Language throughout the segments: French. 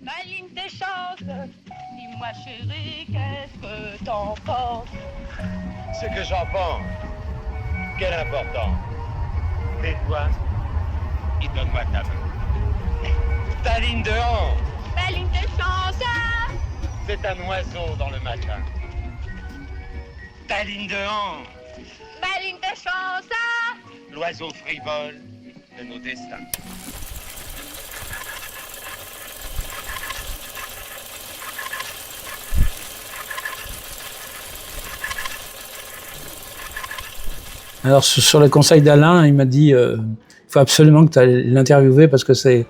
Maline tes chances, dis-moi chérie, qu'est-ce que t'en penses? Ce que j'en pense, quel important. Tais-toi et donne-moi ta main. Ta ligne de hanche, Maline tes chances, c'est un oiseau dans le matin. Ta ligne de hanche, Maline tes chances, l'oiseau frivole de nos destins. Alors sur le conseil d'Alain, il m'a dit il faut absolument que tu ailles l'interviewer parce que j'ai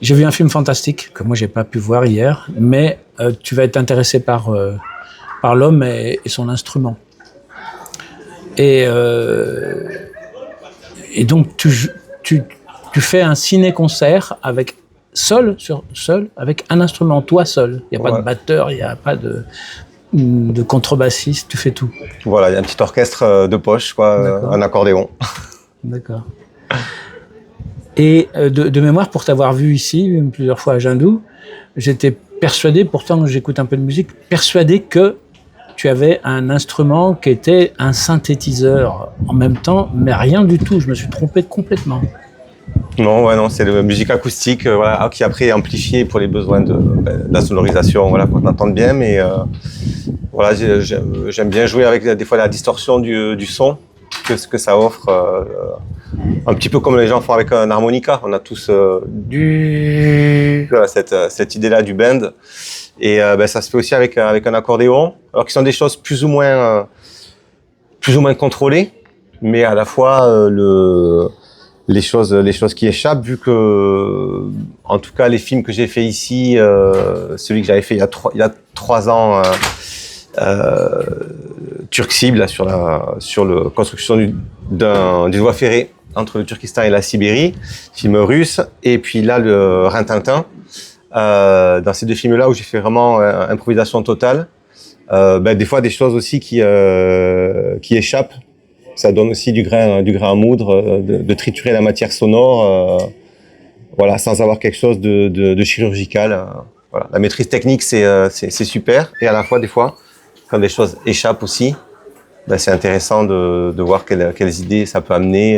vu un film fantastique que moi j'ai pas pu voir hier, mais tu vas être intéressé par l'homme et son instrument. Et donc tu fais un ciné-concert avec seul avec un instrument, toi seul. Il y a pas de batteur, il y a pas de contrebassiste, tu fais tout. Voilà, il y a un petit orchestre de poche, quoi, un accordéon. D'accord. Et de mémoire, pour t'avoir vu ici plusieurs fois à Jindou, j'étais persuadé, pourtant j'écoute un peu de musique, persuadé que tu avais un instrument qui était un synthétiseur en même temps, mais rien du tout, je me suis trompé complètement. Non, c'est de la musique acoustique, voilà, qui après est amplifiée pour les besoins de la sonorisation, voilà, pour qu'on entende bien, mais voilà, j'aime bien jouer avec des fois la distorsion du son, que ça offre, un petit peu comme les gens font avec un harmonica. On a tous voilà, cette idée-là du bend, et ça se fait aussi avec un accordéon, alors qui sont des choses plus ou moins contrôlées, mais à la fois les choses qui échappent, vu que, en tout cas, les films que j'ai fait ici, celui que j'avais fait il y a 3 ans, Turk-Sib, là, sur la construction d'une voie ferrée entre le Turkestan et la Sibérie, film russe, et puis là, le Rintintin. Dans ces 2 films-là, où j'ai fait vraiment improvisation totale, des fois des choses aussi qui échappent. Ça donne aussi du grain à moudre, de triturer la matière sonore, voilà, sans avoir quelque chose de chirurgical. Voilà. La maîtrise technique, c'est super, et à la fois, des fois, quand des choses échappent aussi, c'est intéressant de voir quelles idées ça peut amener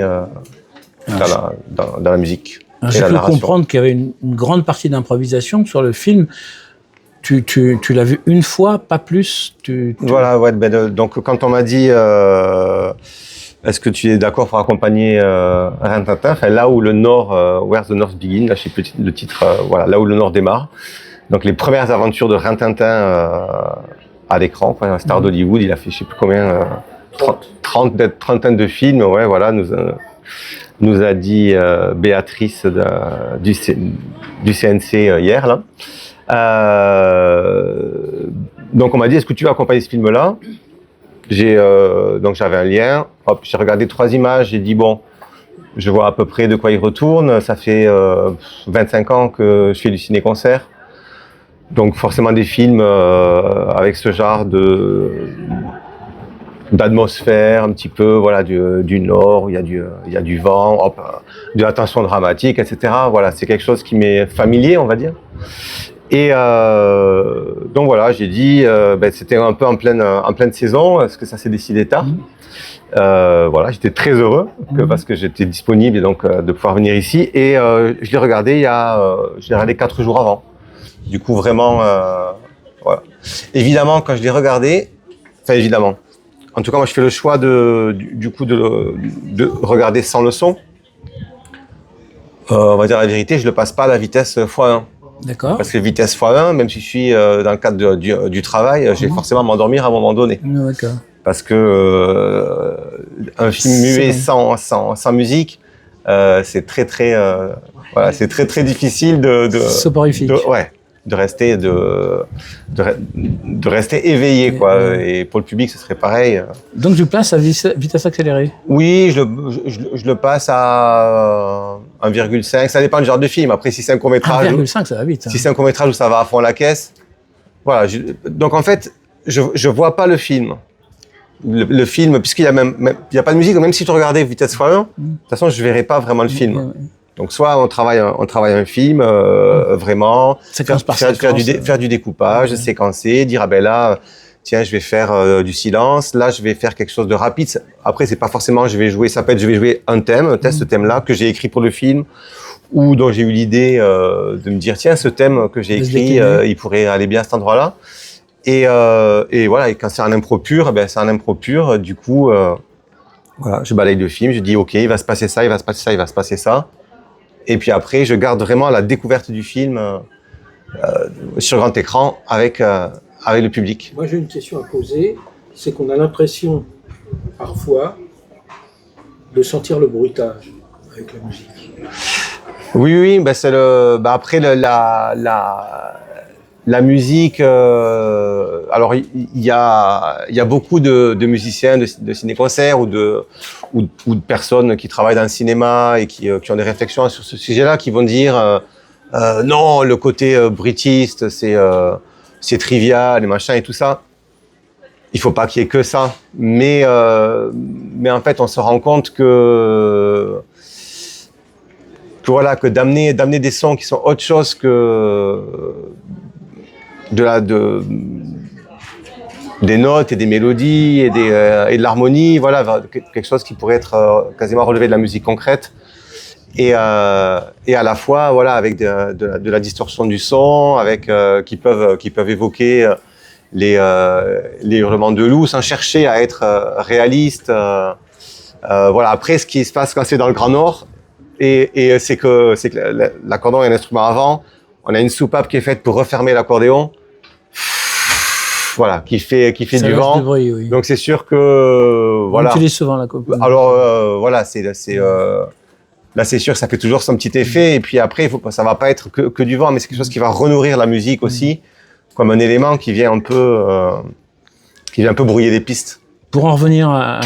dans la musique. J'ai pu comprendre qu'il y avait une grande partie d'improvisation sur le film. Tu l'as vu une fois, pas plus. Voilà, ouais. Donc quand on m'a dit est-ce que tu es d'accord pour accompagner Rintintin, enfin, là où le Nord, Where the North Begins, là je sais plus le titre, voilà, là où le Nord démarre. Donc les premières aventures de Rintintin à l'écran, quoi, un star d'Hollywood, il a fait je sais plus combien, trentaine de films, ouais, voilà, nous a dit Béatrice du CNC hier là. Donc on m'a dit est-ce que tu veux accompagner ce film-là? Donc j'avais un lien, hop, j'ai regardé 3 images, j'ai dit bon, je vois à peu près de quoi il retourne, ça fait 25 ans que je fais du ciné-concert, donc forcément des films avec ce genre d'atmosphère un petit peu, voilà, du Nord, où il y a du vent, hop, de la tension dramatique, etc. Voilà, c'est quelque chose qui m'est familier, on va dire. Et donc voilà, j'ai dit, c'était un peu en pleine saison, parce que ça s'est décidé tard. Voilà, j'étais très heureux parce que j'étais disponible et donc de pouvoir venir ici. Et je l'ai regardé je l'ai regardé 4 jours avant. Du coup, vraiment, voilà. Évidemment, quand je l'ai regardé, enfin évidemment, en tout cas, moi je fais le choix de regarder sans le son. On va dire la vérité, je le passe pas à la vitesse x1. D'accord. Parce que vitesse x1, même si je suis dans le cadre du travail, je vais forcément m'endormir à un moment donné. D'accord. Parce que un film muet sans musique, c'est très voilà, c'est très difficile soporifique. de rester éveillé, quoi. Et pour le public, ce serait pareil. Donc tu places à vitesse accélérée? Oui, je le passe à 1,5. Ça dépend du genre de film. Après, si c'est un court-métrage... 1,5, ça va vite. Hein. Si c'est un court-métrage où ça va à fond la caisse... Voilà. Donc en fait, je vois pas le film. Le film, puisqu'il y a pas de musique, même si tu regardais vitesse x1, de toute façon, je verrais pas vraiment le film. Donc soit on travaille un film vraiment, Séquence par faire séquence. du découpage, séquencer, dire ah ben là tiens je vais faire du silence, là je vais faire quelque chose de rapide. Après c'est pas forcément je vais jouer un thème, ce thème-là que j'ai écrit pour le film ou dont j'ai eu l'idée de me dire tiens ce thème que j'ai écrit il pourrait aller bien à cet endroit-là. Et voilà, et quand c'est un impro pur, ben c'est un impro pur. Du coup, voilà, je balaye le film, je dis ok, il va se passer ça, il va se passer ça, il va se passer ça. Et puis après, je garde vraiment la découverte du film sur grand écran avec le public. Moi, j'ai une question à poser, c'est qu'on a l'impression, parfois, de sentir le bruitage avec la musique. Oui, ben c'est après la musique. Alors il y a beaucoup de musiciens de ciné-concert ou de personnes qui travaillent dans le cinéma et qui ont des réflexions sur ce sujet-là, qui vont dire non, le côté bruitiste, c'est trivial et machin et tout ça. Il faut pas qu'il y ait que ça. Mais en fait, on se rend compte que voilà, que d'amener des sons qui sont autre chose que des notes et des mélodies et de l'harmonie, voilà, quelque chose qui pourrait être quasiment relevé de la musique concrète. Et à la fois, voilà, avec de la distorsion du son, avec qui peuvent évoquer les hurlements de loup sans chercher à être réaliste. Voilà. Après, ce qui se passe quand c'est dans le Grand Nord, et c'est que l'accordéon est un instrument avant. On a une soupape qui est faite pour refermer l'accordéon. Voilà, qui fait du vent. Bruit, oui. Donc c'est sûr que voilà. On utilise souvent la coupe. Alors voilà, là c'est sûr que ça fait toujours son petit effet. Et puis après, ça va pas être que du vent, mais c'est quelque chose qui va renourrir la musique aussi, comme un élément qui vient un peu brouiller les pistes. Pour en revenir à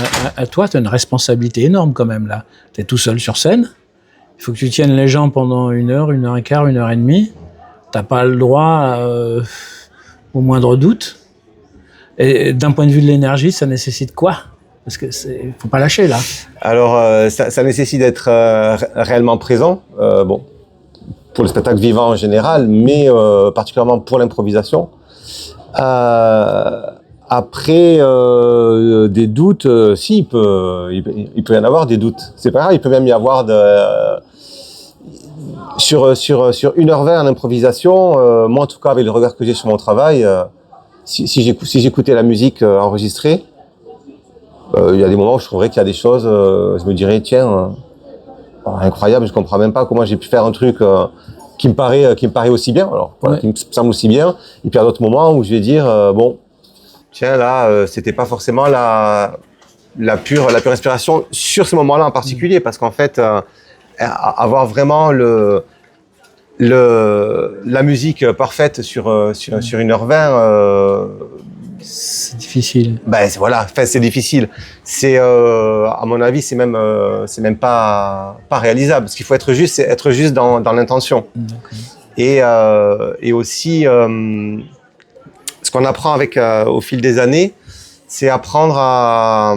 toi, tu as une responsabilité énorme quand même là. Tu es tout seul sur scène. Il faut que tu tiennes les gens pendant 1 heure, 1 heure et quart, 1 heure et demie. T'as pas le droit au moindre doute. Et d'un point de vue de l'énergie, ça nécessite quoi? Parce que faut pas lâcher là. Alors ça nécessite d'être réellement présent. Bon, pour le spectacle vivant en général, mais particulièrement pour l'improvisation. Après des doutes, si il peut y en avoir des doutes. C'est pas grave, il peut même y avoir sur 1h20 en improvisation. Moi en tout cas avec le regard que j'ai sur mon travail, si j'écoutais la musique enregistrée, il y a des moments où je trouverais qu'il y a des choses, je me dirais tiens, incroyable, je comprends même pas comment j'ai pu faire un truc qui me paraît aussi bien. Alors voilà, qui me semble aussi bien. Et puis à d'autres moments où je vais dire bon. Tiens, là, c'était pas forcément la pure inspiration sur ce moment-là en particulier, parce qu'en fait, avoir vraiment la musique parfaite sur 1h20, c'est difficile. Ben voilà, enfin c'est difficile. C'est à mon avis, c'est même pas réalisable. Ce qu'il faut être juste, c'est être juste dans l'intention. Et aussi ce qu'on apprend au fil des années, c'est apprendre à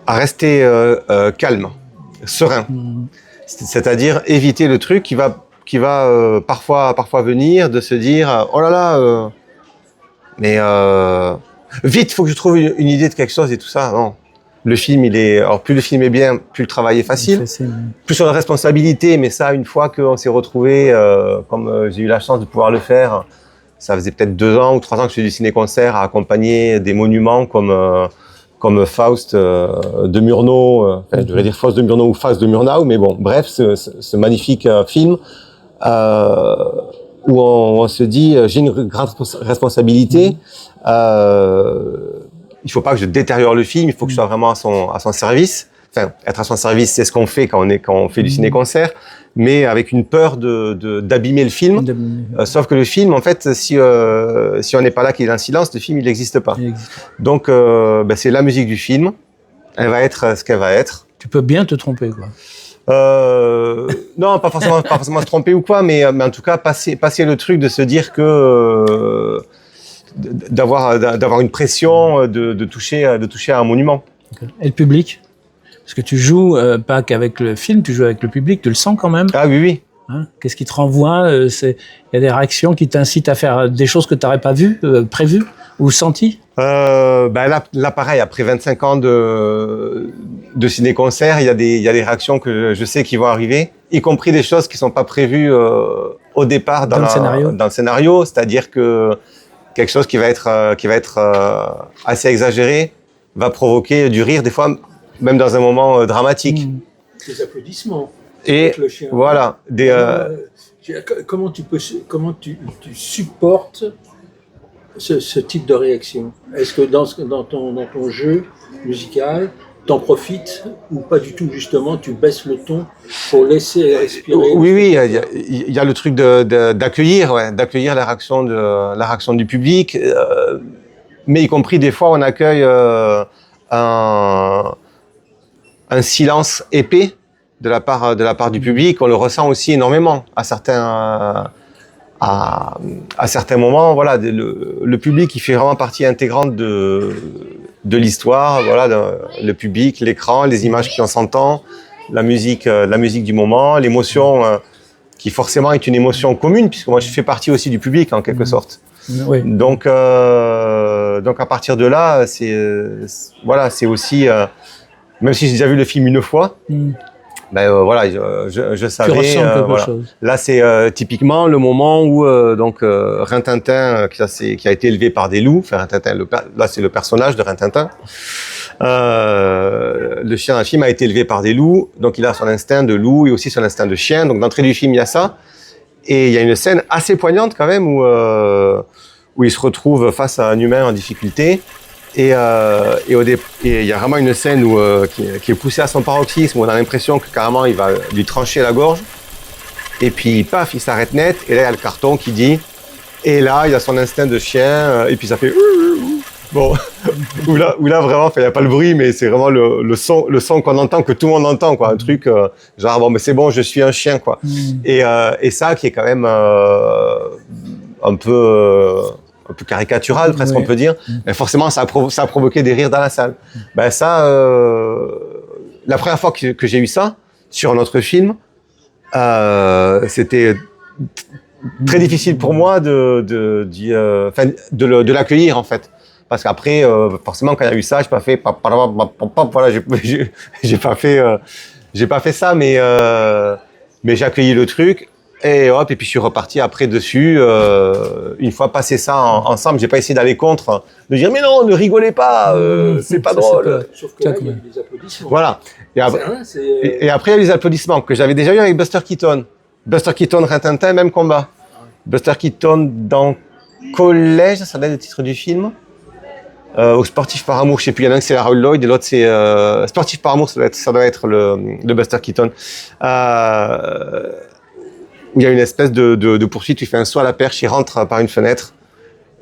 rester calme, serein. C'est-à-dire éviter le truc qui va parfois venir, de se dire oh là là, mais vite, faut que je trouve une idée de quelque chose et tout ça. Non. Le film, alors plus le film est bien, plus le travail est facile. Plus sur la responsabilité, mais ça, une fois qu'on s'est retrouvé, comme j'ai eu la chance de pouvoir le faire. Ça faisait peut-être 2 ans ou 3 ans que je fais du ciné-concert à accompagner des monuments comme Faust de Murnau, je devrais dire Faust de Murnau ou Faust de Murnau, mais bon, bref, ce magnifique film où on se dit j'ai une grande responsabilité. Il faut pas que je détériore le film, il faut que je sois vraiment à son service. Enfin, être à son service, c'est ce qu'on fait quand on fait du ciné-concert, mais avec une peur d'abîmer le film. Sauf que le film, en fait, si on n'est pas là, qu'il est en silence, le film, il n'existe pas. Donc, c'est la musique du film. Elle va être ce qu'elle va être. Tu peux bien te tromper, quoi. Non, pas forcément se tromper ou quoi, mais en tout cas, passer le truc de se dire que d'avoir une pression de toucher à un monument. Et le public? Parce que tu joues pas qu'avec le film, tu joues avec le public, tu le sens quand même. Ah oui, oui. Hein, qu'est-ce qui te renvoie? Il y a des réactions qui t'incitent à faire des choses que tu n'aurais pas vues, prévues ou senties? Là, pareil, après 25 ans de ciné-concert, il y a des réactions que je sais qui vont arriver, y compris des choses qui sont pas prévues au départ dans le scénario, c'est-à-dire que quelque chose qui va être assez exagéré va provoquer du rire, des fois même dans un moment dramatique. Des applaudissements. Et le chien. voilà. Comment tu supportes ce type de réaction? Est-ce que dans ton jeu musical, t'en profites ou pas du tout, justement, tu baisses le ton pour laisser respirer? Oui, il y a le truc d'accueillir la réaction du public, mais y compris des fois on accueille un silence épais de la part du public. On le ressent aussi énormément à certains moments. Voilà, le public il fait vraiment partie intégrante de l'histoire. Voilà, le public, l'écran, les images qui en s'entendent, la musique du moment, l'émotion qui forcément est une émotion commune puisque moi je fais partie aussi du public en quelque sorte. Oui. Donc à partir de là, c'est aussi même si j'ai déjà vu le film une fois. Je savais. Tu ressens quelque chose. Là, c'est typiquement le moment où Rintintin, qui a été élevé par des loups. Enfin, Rintintin, là, c'est le personnage de Rintintin. Le chien dans le film a été élevé par des loups, donc il a son instinct de loup et aussi son instinct de chien. Donc d'entrée du film, il y a ça. Et il y a une scène assez poignante quand même où il se retrouve face à un humain en difficulté. Et il y a vraiment une scène qui est poussée à son paroxysme, où on a l'impression que carrément il va lui trancher la gorge. Et puis paf, il s'arrête net. Et là, il y a le carton qui dit. Et là, il a son instinct de chien. Et puis ça fait. Bon, où là vraiment, il n'y a pas le bruit, mais c'est vraiment le son qu'on entend, que tout le monde entend, quoi. Un truc genre bon, mais c'est bon, je suis un chien, quoi. Et ça qui est quand même un peu caricatural, presque, on peut dire. Mais forcément, ça a provoqué des rires dans la salle. La première fois que j'ai eu ça sur un autre film, c'était très difficile pour moi de l'accueillir en fait. Parce qu'après, forcément, quand il y a eu ça, j'ai pas fait, voilà, j'ai pas fait ça, mais j'ai accueilli le truc. Et hop, et puis je suis reparti après dessus. Une fois passé ça ensemble, j'ai pas essayé d'aller contre, de dire mais non, ne rigolez pas, c'est pas drôle. Sauf que là, il y a eu des applaudissements. Voilà. Et après, il y a eu les applaudissements que j'avais déjà eu avec Buster Keaton. Buster Keaton, Rintintin, même combat. Buster Keaton dans Collège, ça doit être le titre du film. Au Sportif par amour, je sais plus, il y en a un c'est Harold Lloyd et l'autre c'est Sportif par amour, ça doit être le Buster Keaton. Il y a une espèce de poursuite, il fait un saut à la perche, il rentre par une fenêtre.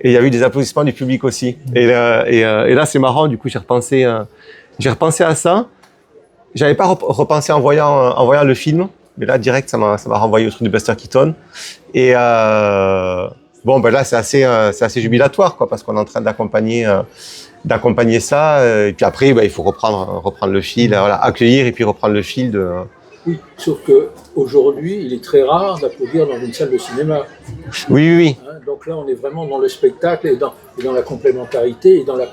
Et il y a eu des applaudissements du public aussi. Et là, c'est marrant, du coup, j'ai repensé à ça. J'avais pas repensé en voyant le film, mais là, direct, ça m'a renvoyé au truc de Buster Keaton. Et là, c'est assez jubilatoire, quoi, parce qu'on est en train d'accompagner ça. Et puis après, il faut reprendre le fil, voilà, accueillir et puis reprendre le fil de. Oui, sauf qu'aujourd'hui, il est très rare d'applaudir dans une salle de cinéma. Oui. Donc là, on est vraiment dans le spectacle et dans la complémentarité et dans la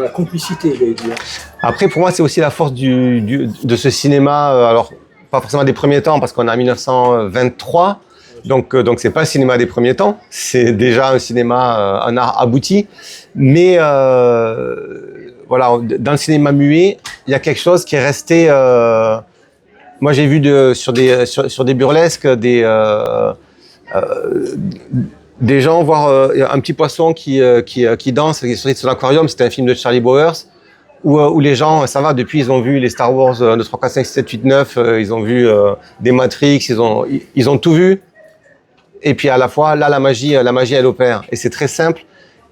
complicité, je vais dire. Après, pour moi, c'est aussi la force de ce cinéma, alors pas forcément des premiers temps, parce qu'on est en 1923, donc c'est pas le cinéma des premiers temps, c'est déjà un cinéma, un art abouti, mais voilà, dans le cinéma muet, il y a quelque chose qui est resté. Moi, j'ai vu sur des burlesques des gens voir un petit poisson qui danse, qui est sur l'aquarium. C'était un film de Charlie Bowers où les gens, ça va, depuis ils ont vu les Star Wars 2, 3, 4, 5, 6, 7, 8, 9, ils ont vu des Matrix, ils ont tout vu. Et puis à la fois, là, la magie elle opère. Et c'est très simple.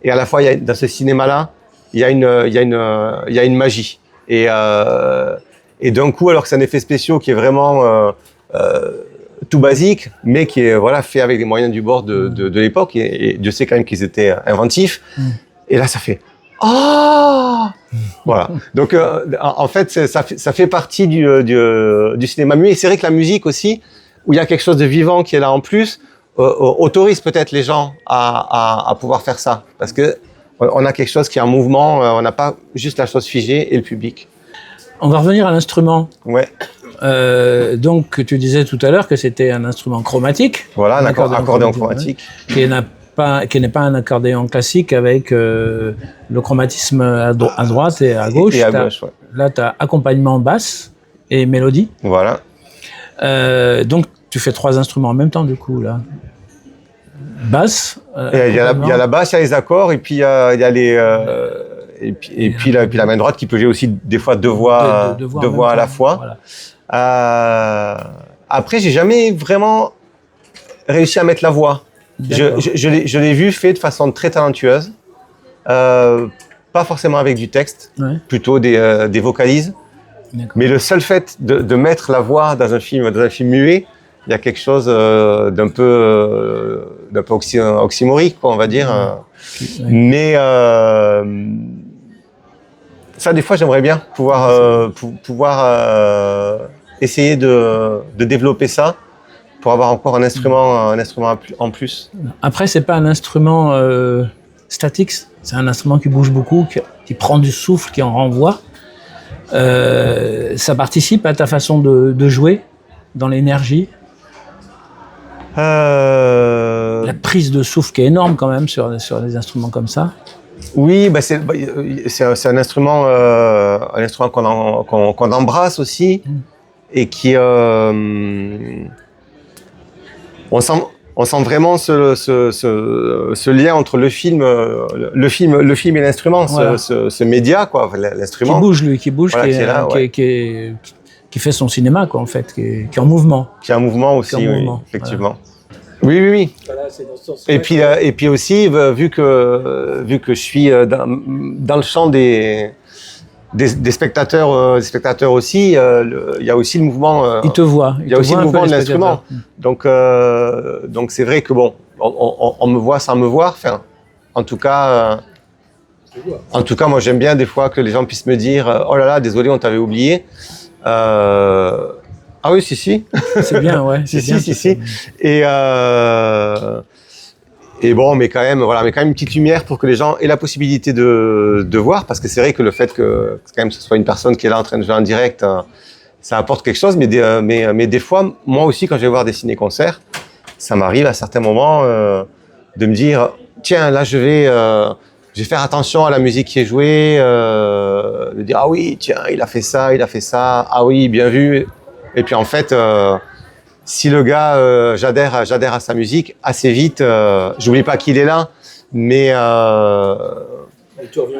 Et à la fois, dans ce cinéma-là, il y a une magie. Et d'un coup, alors que c'est un effet spécial qui est vraiment tout basique, mais qui est fait avec les moyens du bord de l'époque, et Dieu sait quand même qu'ils étaient inventifs. Et là, ça fait Ah, voilà. Donc, en fait, ça fait partie du cinéma muet. Et c'est vrai que la musique aussi, où il y a quelque chose de vivant qui est là en plus, autorise peut-être les gens à pouvoir faire ça. Parce que on a quelque chose qui est en mouvement, on n'a pas juste la chose figée et le public. On va revenir à l'instrument. Ouais. Donc, tu disais tout à l'heure que c'était un instrument chromatique. Voilà, un accordéon chromatique. Qui n'est pas un accordéon classique avec le chromatisme à droite et à gauche. Et à gauche, ouais. Là, tu as accompagnement basse et mélodie. Voilà. Donc, tu fais 3 instruments en même temps, du coup, là. Basse. Il y a la basse, il y a les accords, et puis il y a les... et puis la main droite qui peut jouer aussi des fois deux voix à la fois. Voilà. Après, j'ai jamais vraiment réussi à mettre la voix. Je l'ai vu fait de façon très talentueuse, pas forcément avec du texte, plutôt des vocalises. Mais le seul fait de mettre la voix dans un film muet, il y a quelque chose d'un peu oxymorique, quoi, on va dire. Mais ça, des fois, j'aimerais bien pouvoir essayer de développer ça pour avoir encore un instrument en plus. Après, c'est pas un instrument statique, c'est un instrument qui bouge beaucoup, qui prend du souffle, qui en renvoie. Ça participe à ta façon de jouer dans l'énergie. La prise de souffle qui est énorme quand même sur des instruments comme ça. Oui, bah c'est un instrument qu'on embrasse aussi et qui on sent vraiment ce lien entre le film et l'instrument, voilà. ce média, quoi, l'instrument. Qui bouge, voilà, qui fait son cinéma, quoi, en fait, qui est en mouvement. Qui est en mouvement aussi, oui, effectivement. Voilà. Oui. Voilà, c'est dans ce sens. Et puis aussi, vu que je suis dans le champ des spectateurs aussi, il y a aussi le mouvement. Ils te voient. Il y a aussi le mouvement de l'instrument. Donc c'est vrai que bon, on me voit sans me voir. Enfin, en tout cas, moi j'aime bien des fois que les gens puissent me dire oh là là, désolé, on t'avait oublié. Ah oui, si. C'est bien, ouais. si. Et bon, mais quand même une petite lumière pour que les gens aient la possibilité de voir, parce que c'est vrai que le fait que quand même ce soit une personne qui est là en train de jouer en direct, ça apporte quelque chose. Mais des fois, moi aussi, quand je vais voir des ciné-concerts, ça m'arrive à certains moments de me dire tiens, là je vais faire attention à la musique qui est jouée, de dire ah oui, tiens, il a fait ça, ah oui, bien vu. Et puis en fait, si le gars, j'adhère à sa musique, assez vite, j'oublie pas qu'il est là, mais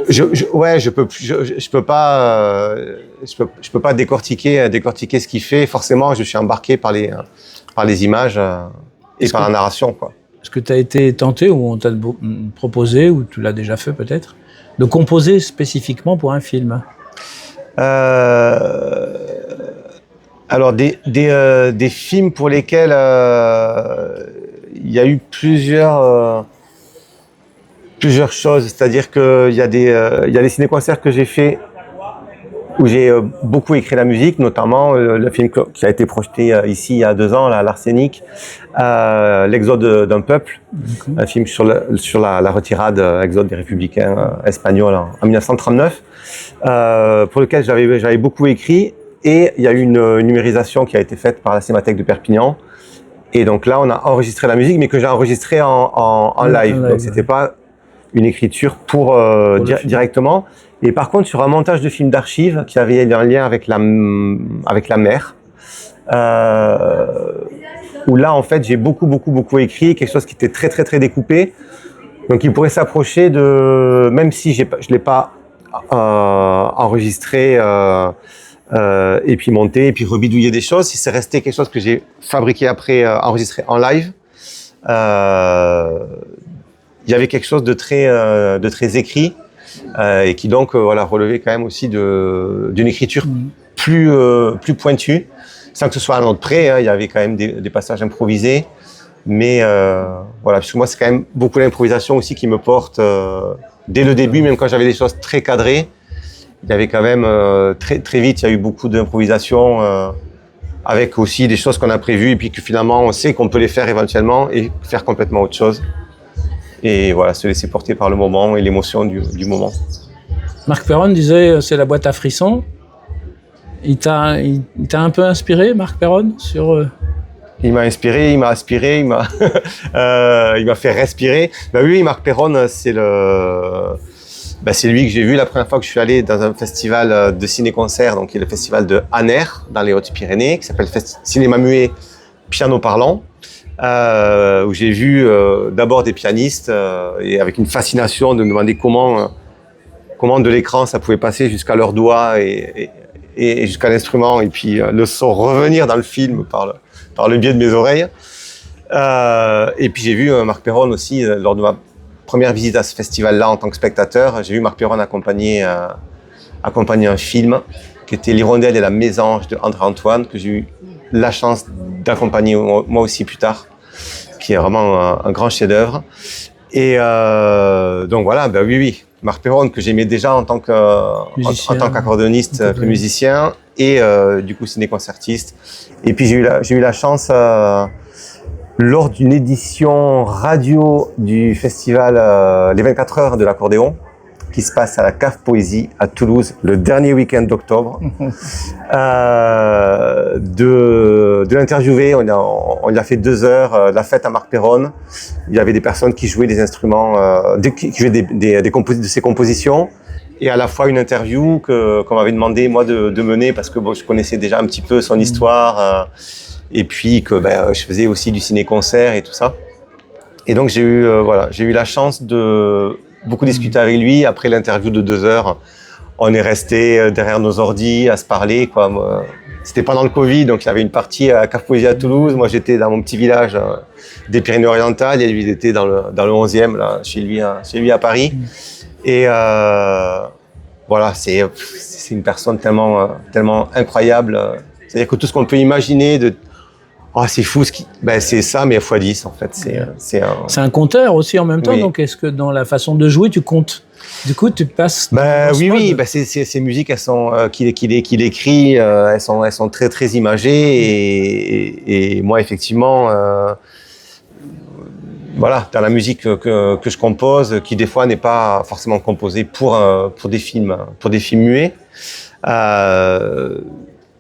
je peux pas décortiquer ce qu'il fait. Forcément, je suis embarqué par les images et par la narration, quoi. Est-ce que tu as été tenté, ou on t'a proposé, ou tu l'as déjà fait peut-être, de composer spécifiquement pour un film? Alors des films pour lesquels il y a eu plusieurs choses, c'est-à-dire que il y a des ciné-concerts que j'ai fait où j'ai beaucoup écrit la musique, notamment le film qui a été projeté ici il y a 2 ans, l'Arsenic, l'exode d'un peuple, un film sur la retirade, exode des républicains espagnols en 1939, pour lequel j'avais beaucoup écrit. Et il y a eu une numérisation qui a été faite par la Cinémathèque de Perpignan. Et donc là, on a enregistré la musique, mais que j'ai enregistrée en live. Donc c'était pas une écriture pour directement. Et par contre, sur un montage de film d'archives qui avait un lien avec la mer, où là, en fait, j'ai beaucoup écrit, quelque chose qui était très, très, très découpé. Donc il pourrait s'approcher de, même si je l'ai pas enregistré, et puis monter, et puis rebidouiller des choses. Si c'est resté quelque chose que j'ai fabriqué après, enregistré en live, il y avait quelque chose de très écrit, et qui donc relevait quand même aussi d'une écriture plus pointue, sans que ce soit à l'ordre près. Il y avait quand même des passages improvisés, Mais voilà, parce que moi, c'est quand même beaucoup l'improvisation aussi qui me porte. Dès le début, même quand j'avais des choses très cadrées, il y avait quand même très vite, il y a eu beaucoup d'improvisation avec aussi des choses qu'on a prévues et puis que finalement, on sait qu'on peut les faire éventuellement et faire complètement autre chose. Et voilà, se laisser porter par le moment et l'émotion du moment. Marc Perron disait c'est la boîte à frissons. Il t'a un peu inspiré, Marc Perron, sur... Il m'a inspiré, il m'a aspiré, il m'a fait respirer. Oui, Marc Perron, c'est lui que j'ai vu la première fois que je suis allé dans un festival de ciné-concert, donc qui est le festival de Aner, dans les Hautes-Pyrénées, qui s'appelle Cinéma Muet Piano Parlant, où j'ai vu d'abord des pianistes et avec une fascination de me demander comment de l'écran ça pouvait passer jusqu'à leurs doigts et jusqu'à l'instrument, et puis le son revenir dans le film par le biais de mes oreilles. Et puis j'ai vu Marc Perron aussi lors de ma première visite à ce festival-là en tant que spectateur. J'ai vu Marc Perron accompagner un film qui était L'Hirondelle et la Mésange de André Antoine, que j'ai eu la chance d'accompagner moi aussi plus tard, qui est vraiment un grand chef-d'œuvre. Et donc voilà, oui. Marc Perron, que j'aimais déjà en tant qu'accordéoniste, que musicien, et du coup ciné-concertiste. Et puis j'ai eu la chance, lors d'une édition radio du festival Les 24 heures de l'accordéon, qui se passe à la Cave Poésie à Toulouse le dernier week-end d'octobre, de l'interviewer. On lui a fait 2 heures, la fête à Marc Perron. Il y avait des personnes qui jouaient des instruments, qui jouaient de ses compositions, et à la fois une interview qu'on m'avait demandé moi de mener parce que je connaissais déjà un petit peu son histoire, et puis que je faisais aussi du ciné-concert et tout ça. Et donc j'ai eu la chance de beaucoup discuter avec lui. Après l'interview de 2 heures, on est resté derrière nos ordis à se parler, quoi. C'était pendant le Covid, donc il y avait une partie à Cave Poésie à Toulouse. Moi, j'étais dans mon petit village des Pyrénées-Orientales, et lui, il était dans le 11e, là, chez lui à Paris. Et voilà, c'est une personne tellement incroyable. C'est-à-dire que tout ce qu'on peut imaginer c'est fou, c'est ça, mais x10 en fait. C'est un compteur aussi en même temps, oui. Donc est-ce que dans la façon de jouer, tu comptes? Du coup, tu passes... Oui, ces musiques, elles sont, qu'il écrit, elles sont très très imagées, et moi effectivement, voilà, dans la musique que je compose, qui des fois n'est pas forcément composée pour des films muets,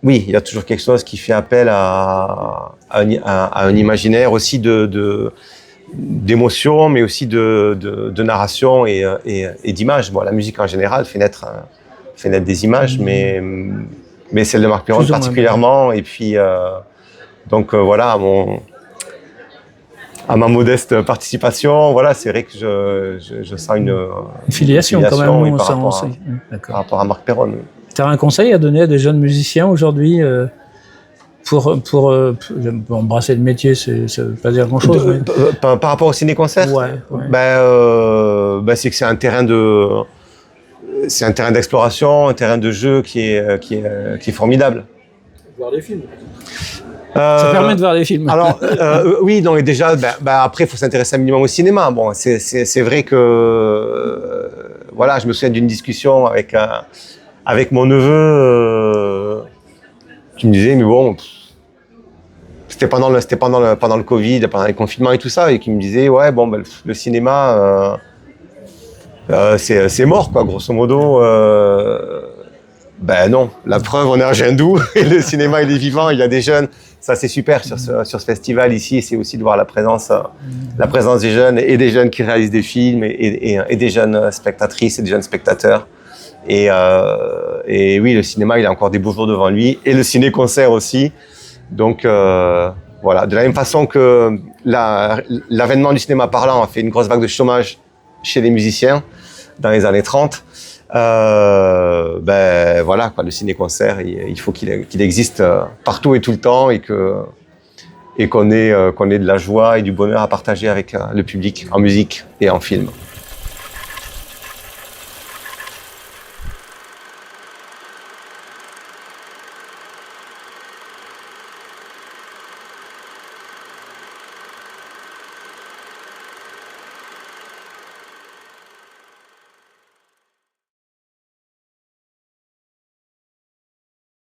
oui, il y a toujours quelque chose qui fait appel à un imaginaire aussi d'émotion, mais aussi de narration et d'images. Bon, la musique en général fait naître des images, mais celle de Marc Perron particulièrement. Et puis donc voilà, à ma modeste participation, voilà, c'est vrai que je sens une filiation quand même par rapport à Marc Perron. Tu as un conseil à donner à des jeunes musiciens aujourd'hui pour embrasser le métier, ça veut pas dire grand-chose. Par rapport au ciné-concert, ouais. C'est que c'est un terrain d'exploration, un terrain de jeu qui est formidable. Voir des films. Ça permet de voir des films. Alors oui, donc déjà, après, il faut s'intéresser un minimum au cinéma. Bon, c'est vrai que voilà, je me souviens d'une discussion avec mon neveu, qui me disait, mais bon, c'était pendant le Covid, pendant les confinements et tout ça, et qui me disait, ouais, bon, le cinéma, c'est mort, quoi, grosso modo. Non, la preuve, on est à Gendou, et le cinéma, il est vivant, il y a des jeunes. Ça, c'est super sur ce festival ici, c'est aussi de voir la présence des jeunes, et des jeunes qui réalisent des films, et des jeunes spectatrices et des jeunes spectateurs. Et oui, le cinéma, il a encore des beaux jours devant lui, et le ciné-concert aussi. Donc voilà, de la même façon que l'avènement du cinéma parlant a fait une grosse vague de chômage chez les musiciens dans les années 30, voilà, quoi, le ciné-concert, il faut qu'il existe partout et tout le temps, et qu'on ait de la joie et du bonheur à partager avec le public en musique et en film.